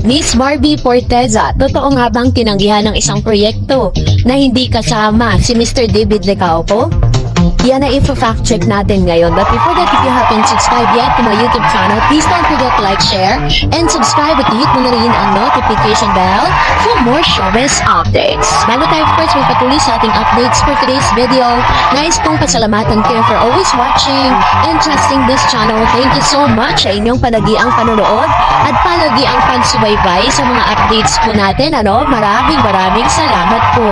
Miss Barbie Forteza, totoo nga bang tinanggihan ng isang proyekto na hindi kasama si Mr. David Licauco? Yan na i-fact check natin ngayon. But before that, if you haven't subscribed yet to my YouTube channel, please don't forget to like, share, and subscribe at hit mo na rin ang notification bell for more showbiz updates. Bago tayo, of course, magpatuloy sa ating updates for today's video. Nais kong pasalamatan kayo for always watching and trusting this channel. Thank you so much sa inyong palagiang panonood at palagiang pagsubaybay sa mga updates po natin. Maraming salamat po.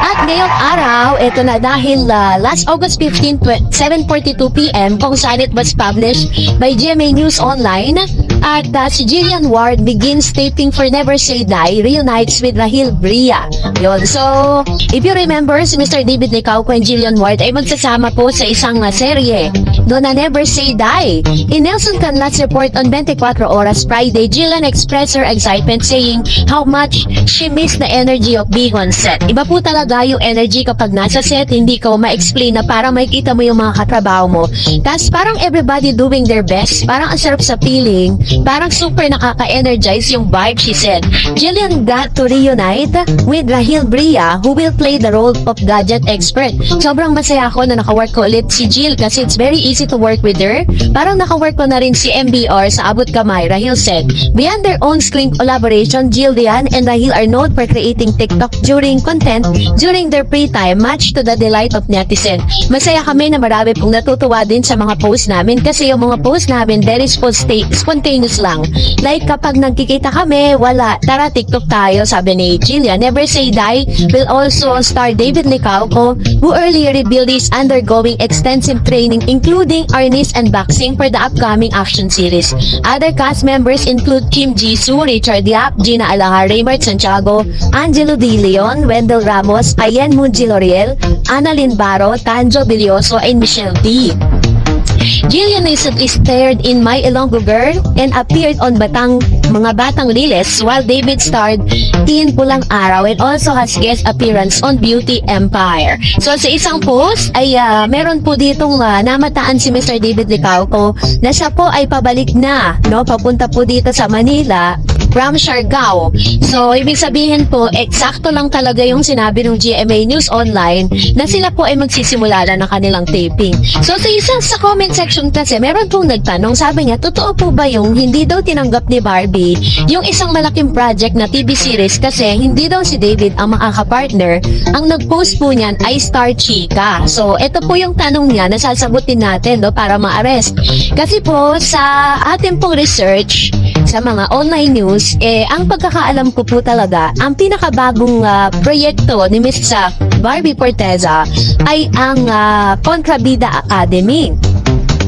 At ngayong araw, ito na dahil last August 15, 7:42 PM kung saan it was published by GMA News Online at si Jillian Ward begins taping for Never Say Die reunites with Rahil Bria. Yun. So, if you remember, si Mr. David Licauco and Jillian Ward ay magsasama po sa isang serye doon na Never Say Die. In Nelson Canlat's report on 24 Oras Friday, Jillian expressed her excitement saying how much she missed the energy of being on set. Iba po talaga yung energy kapag nasa set, hindi ko ma-explain na parang makikita mo yung mga katrabaho mo. Tapos parang everybody doing their best. Parang ang sarap sa feeling. Parang super nakaka-energize yung vibe, she said. Jillian got to reunite with Rahil Bria, who will play the role of gadget expert. Sobrang masaya ako na nakawork ko ulit si Jill kasi it's very easy to work with her. Parang nakawork ko na rin si MBR sa Abot Kamay, Rahil said. Beyond their own screen collaboration, Jillian and Rahil are known for creating TikTok content during their free time, much to the delight of netizen. Masaya kami na marami pong natutuwa din sa mga post namin kasi yung mga post namin very spontaneous lang. Like kapag nagkikita kami, wala, tara TikTok tayo, sabi ni Jillian. Never Say Die will also star David Licauco, who earlier revealed is undergoing extensive training including harness and boxing for the upcoming action series. Other cast members include Kim Jisoo, Richard Yap, Gina Alahar, Raymart Santiago, Angelo De Leon, Wendell Ramos, Ayen Munji Loriel, Annalyn Baro, Tanjo Bilioso, and Michelle D. Jillian recently starred in My Ilonggo Girl and appeared on Mga Batang Liles, while David starred in Pulang Araw and also has guest appearance on Beauty Empire. So sa isang post ay meron po ditong namataan si Mr. David Licauco na siya po ay pabalik na, papunta po dito sa Manila from Siargao. So, ibig sabihin po, eksakto lang talaga yung sinabi ng GMA News Online na sila po ay magsisimula na ng kanilang taping. So, sa comment section kasi, meron pong nagtanong, sabi niya, totoo po ba yung hindi daw tinanggap ni Barbie yung isang malaking project na TV series kasi hindi daw si David ang makaka-partner? Ang nag-post po niyan ay Star Chica. So, ito po yung tanong niya na sasagutin natin para ma-arrest. Kasi po, sa ating pong research, sa mga online news, ang pagkakaalam ko po talaga, ang pinakabagong proyekto ni Miss Barbie Forteza ay ang Kontrabida Academy.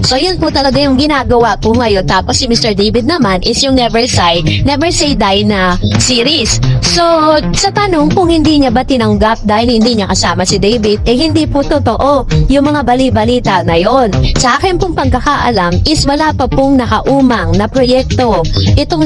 So, yun po talaga yung ginagawa po ngayon. Tapos, si Mr. David naman is yung Never Say Die na series. So, sa tanong kung hindi niya ba tinanggap dahil hindi niya kasama si David, hindi po totoo yung mga bali-balita na yon. Sa akin pong pagkakaalam is wala pa pong nakaumang na proyekto. Itong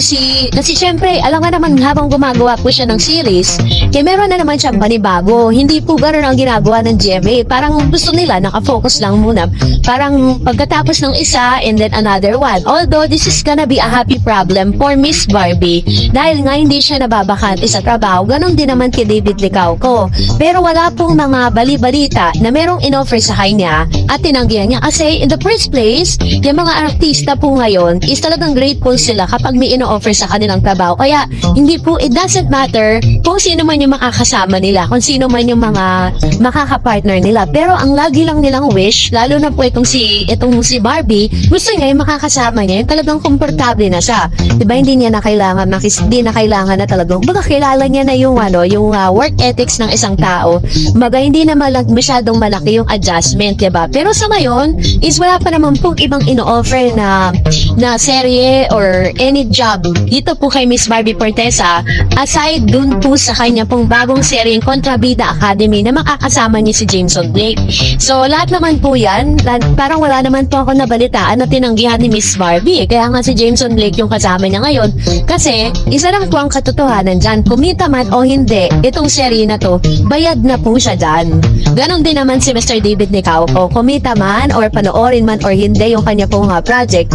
kasi syempre, alam nga naman habang gumagawa po siya ng series, meron na naman siyang panibago. Hindi po gano'n ang ginagawa ng GMA. Parang gusto nila, nakafocus lang muna. Parang pagkatapos ng isa and then another one. Although this is gonna be a happy problem for Miss Barbie dahil nga hindi siya nababakante sa trabaho, ganon din naman kay David Licauco. Pero wala pong mga bali-balita na merong in-offer sa kanya at tinanggihan niya kasi in the first place, yung mga artista po ngayon is talagang grateful sila kapag may in-offer sa kanilang trabaho. Kaya hindi po, it doesn't matter kung sino man yung makakasama nila, kung sino man yung mga makakapartner nila. Pero ang lagi lang nilang wish, lalo na po itong si Barbie, gusto niya yung makakasama niya, yung talagang komportable na siya. Diba, hindi na kailangan na talagang, baga kilala niya na yung work ethics ng isang tao. Baga, hindi na masyadong malaki yung adjustment, diba? Pero sa ngayon, is wala pa naman pong ibang ino-offer na serye or any job dito po kay Miss Barbie Forteza, aside dun po sa kanya pong bagong seryeng Kontrabida Academy na makakasama niya si Jameson Blake. So, lahat naman po yan, parang wala naman po po ako nabalitaan na tinanggihan ni Miss Barbie. Kaya nga si Jameson Blake yung kasama niya ngayon. Kasi, isa lang po ang katotohanan dyan. Kumita man o hindi, itong serye na to, bayad na po siya dyan. Ganon din naman si Mr. David Nicauco. Kumita man or panoorin man or hindi yung kanya pong project,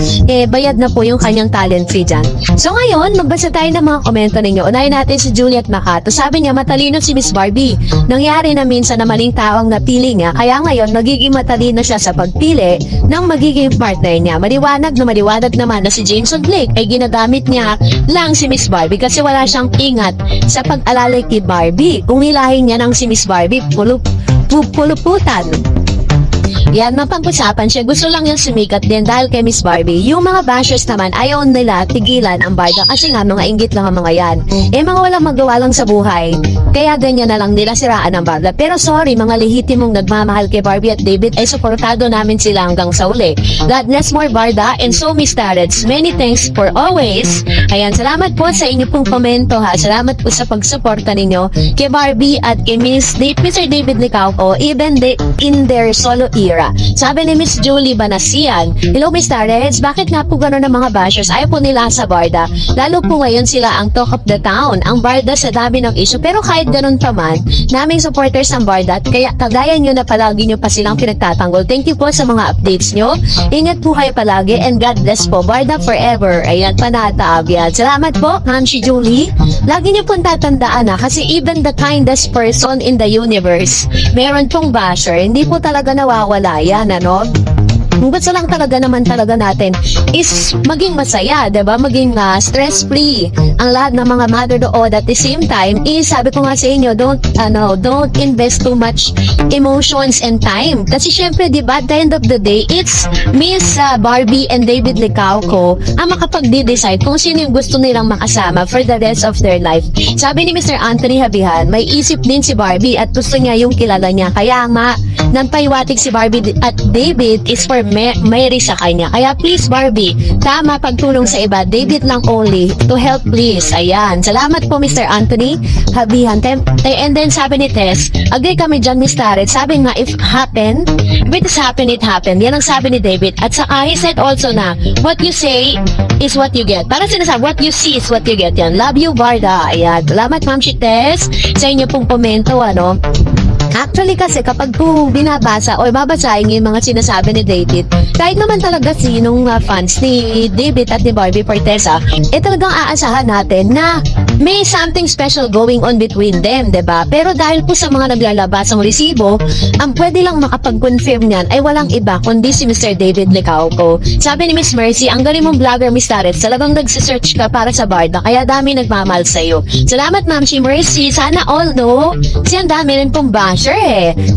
bayad na po yung kanyang talent fee dyan. So ngayon, magbasa tayo ng mga komento ninyo. Unahin natin si Juliet Macato. Sabi niya, matalino si Miss Barbie. Nangyari na minsan na maling tao ang napili niya, kaya ngayon magiging matalino siya sa pagpili ng magiging partner niya. Maliwanag naman na si Jameson Blake ay ginagamit niya lang si Miss Barbie kasi wala siyang ingat sa pag-alalay kay Barbie. Kung nilahin niya ng si Miss Barbie, puluputan. Yan, mapag-usapan siya. Gusto lang yung sumikat din dahil kay Miss Barbie. Yung mga bashers naman, ayaw nila tigilan ang barda kasi nga mga inggit lang ang mga yan. Mga walang magawa lang sa buhay. Kaya ganyan na lang nila siraan ang barda. Pero sorry, mga lehitimong nagmamahal kay Barbie at David ay suportado namin sila hanggang sa uli. God bless more barda and so Miss Tarets. Many thanks for always. Ayan, salamat po sa inyo pong komento ha. Salamat po sa pagsuporta ninyo kay Barbie at kay Mr. David Licauco even in their solo era. Sabi ni Miss Julie Banasian, hello Miss Tarets, bakit nga po gano'n ang mga bashers? Ayaw po nila sa barda. Lalo po ngayon sila ang talk of the town. Ang barda sa dami ng issue. Pero kahit gano'n pa man, naming supporters ng barda at kaya kagaya nyo na palagi nyo pa silang pinagtatanggol. Thank you po sa mga updates nyo. Ingat po kayo palagi and God bless po. Barda forever. Ayan, panatag yan. Salamat po, Ma'am si Julie. Lagi nyo pong tatandaan na kasi even the kindest person in the universe, meron pong basher. Hindi po talaga nawawala. Yan, ano? Ang gusto lang talaga naman talaga natin is maging masaya, diba? Maging stress-free ang lahat ng mga mother doon. At the same time, sabi ko nga sa inyo, don't invest too much emotions and time. Kasi syempre, diba, at the end of the day, it's Miss Barbie and David Licauco ang makapag-decide kung sino yung gusto nilang makasama for the rest of their life. Sabi ni Mr. Anthony Habihan, may isip din si Barbie at gusto niya yung kilala niya. Kaya nga, nang paiwatig si Barbie at David is for Mary sa kanya. Kaya please Barbie, tama pagtulong sa iba. David lang only to help please. Ayan. Salamat po Mr. Anthony Habihan. And then sabi ni Tess, agree kami dyan Miss Tarret. Sabi nga if it has happened, it happened. Yan ang sabi ni David. At saka he said also na what you say is what you get. Para sinasabi, what you see is what you get. Yan. Love you Barda. Ayan. Salamat Ma'am si Tess sa inyo pong komento. Actually kasi kapag po binabasa o babasahin yung mga sinasabi ni David, kahit naman talaga sinong fans ni David at ni Barbie Fortesa, talagang aasahan natin na may something special going on between them, diba? Pero dahil po sa mga naglalabas ng resibo, ang pwede lang makapag-confirm niyan ay walang iba kundi si Mr. David Licauco. Sabi ni Miss Mercy, ang galing mong vlogger Miss Tarets, talagang nagsisearch ka para sa barda, kaya dami nagmamahal sa'yo. Salamat Ma'am si Mercy, sana all know, kasi ang dami rin pong bash.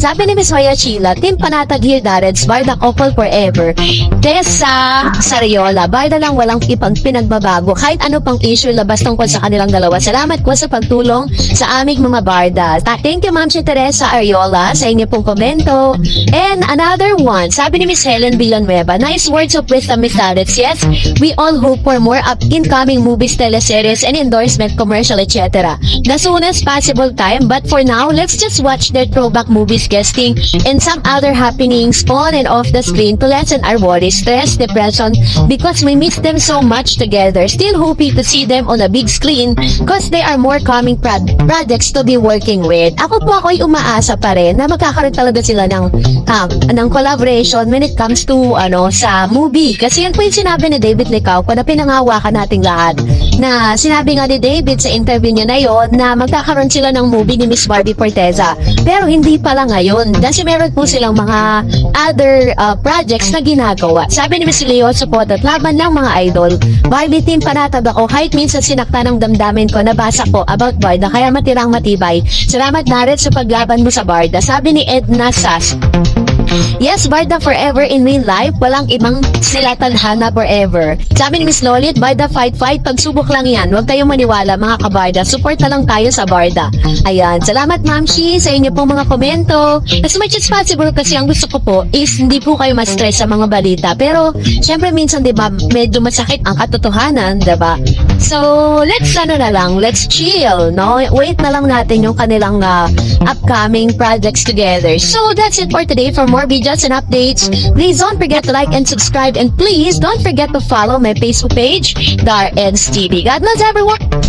Sabi ni Miss Maya Chila, Team Panatag here Dareds, Barda couple forever. Tessa Sariola, Barda lang walang ipang pinagbabago. Kahit ano pang issue labas tungkol sa kanilang dalawa. Salamat po sa pagtulong sa aming mga Barda. Thank you Ma'am si Teresa Ariola sa inyo pong komento. And another one, sabi ni Miss Helen Villanueva, nice words of wisdom Miss Dareds. Yes, we all hope for more incoming movies, teleseries, and endorsement, commercial, etc. The soonest possible time, but for now, let's just watch their throwback movies, guesting, and some other happenings on and off the screen to lessen our worries, stress, depression, because we miss them so much together. Still hoping to see them on a big screen because they are more coming projects to be working with. Ako'y umaasa pa rin na magkakaroon talaga sila ng collaboration when it comes to sa movie. Kasi yan po yung sinabi ni David Licauco na pinangawakan nating lahat. Na sinabi nga ni David sa interview niya na yon na magkakaroon sila ng movie ni Miss Barbie Fortesa. Pero hindi pala ngayon kasi meron po silang mga other projects na ginagawa. Sabi ni Miss Leo, support at laban ng mga idol. Barbie team panatag ako kahit minsan sinakta ng damdamin ko, nabasa ko about Barda kaya matirang matibay. Salamat Naret sa paglaban mo sa Barda. Sabi ni Edna Sas, yes, Barda forever in real life. Walang ibang sila tadhana forever. Sabi ni Miss Lolit, Barda fight. Pagsubok lang yan. Huwag kayong maniwala mga kabarda. Support na lang tayo sa Barda. Ayan. Salamat Ma'am Shi sa inyo pong mga komento. As much as possible kasi ang gusto ko po is hindi po kayo ma-stress sa mga balita. Pero syempre minsan diba medyo masakit ang katotohanan, diba? So let's chill, no? Wait na lang natin yung kanilang upcoming projects together. So that's it for today. For more more videos and updates, please don't forget to like and subscribe, and please don't forget to follow my Facebook page, Dar Eds TV. God bless everyone!